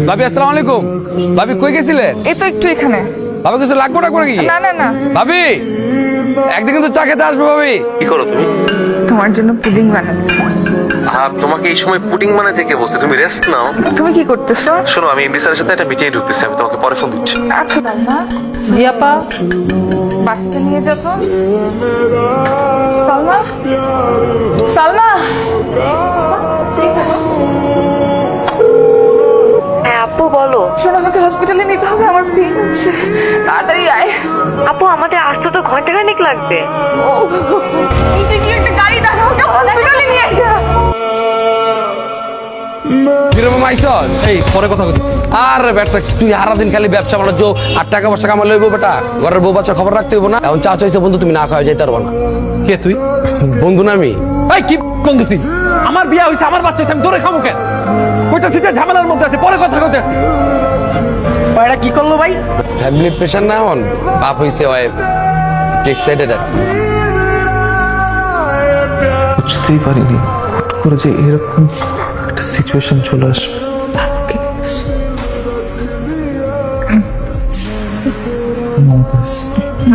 ভাবি আসসালামু আলাইকুম। ভাবি কই গেছিলেন? এই তো একটু এখানে। ভাবি কিছু লাগবো না করে কি? না না না, ভাবি একদিন কিন্তু চা খেতে আসবো ভাবি। কি করো তুমি? তোমার জন্য পুডিং বানাচ্ছি। আর তোমাকে এই সময় পুডিং বানাতে কে বলছে? তুমি রেস্ট নাও। তুমি কি করতেছো? শোনো, আমি এমডি স্যারের সাথে একটা মিটিংয়ে ঢুকতেছি, আমি তোমাকে পরে ফোন দিচ্ছি। আচ্ছা সালমা, জি আপা। বাসাতে নিয়ে যাবো। সালমা, সালমা, হ্যাঁ আপু বলো। শোনো আমাকে হসপিটালে নিতে হবে, আমার পেন হচ্ছে, তাড়াতাড়ি আয়। আপু আমাদের আসতে তো ঘন্টাখানেক লাগবে। ও নিচে কি একটা গাড়ি ডাকা, ওকে হসপিটালে নিয়ে আয়। কিরকম আইসন? এই পরে কথা বলি। আর বেটা তুই সারা দিন খালি ব্যবসা বাণিজ্য আর টাকা পয়সা কামাই লইব বেটা, ঘরের বউ বাচ্চা খবর রাখতে হইব না। এখন চা চাইছে বন্ধু, তুমি না খাওয়া যাইতে পারবো না। কে তুই? বন্ধু না আমি। এই কি বন্ধু তুই? আমার বিয়া হইছে, আমার বাচ্চা হইছে, আমি দূরে খাবো কেন? কইটা সিটে ঝামেলার মধ্যে আছে, পরে কথা কইতে আসছি। ভাইরা কি করলো ভাই? ফ্যামিলি প্রেশার না, এখন বাপ হইছে ওই এক্সাইটেড আর কি। বুঝতেই পারিনি হুট করে যে এরকম একটা সিচুয়েশন চলে আসবে।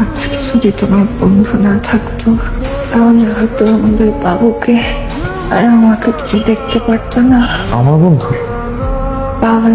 আজকে যদি তোমার বন্ধু না থাকতো তাহলে হয়তো আমাদের বাবুকে আর আমাকে তুমি দেখতে পারতো না। আমার বন্ধু? বাবা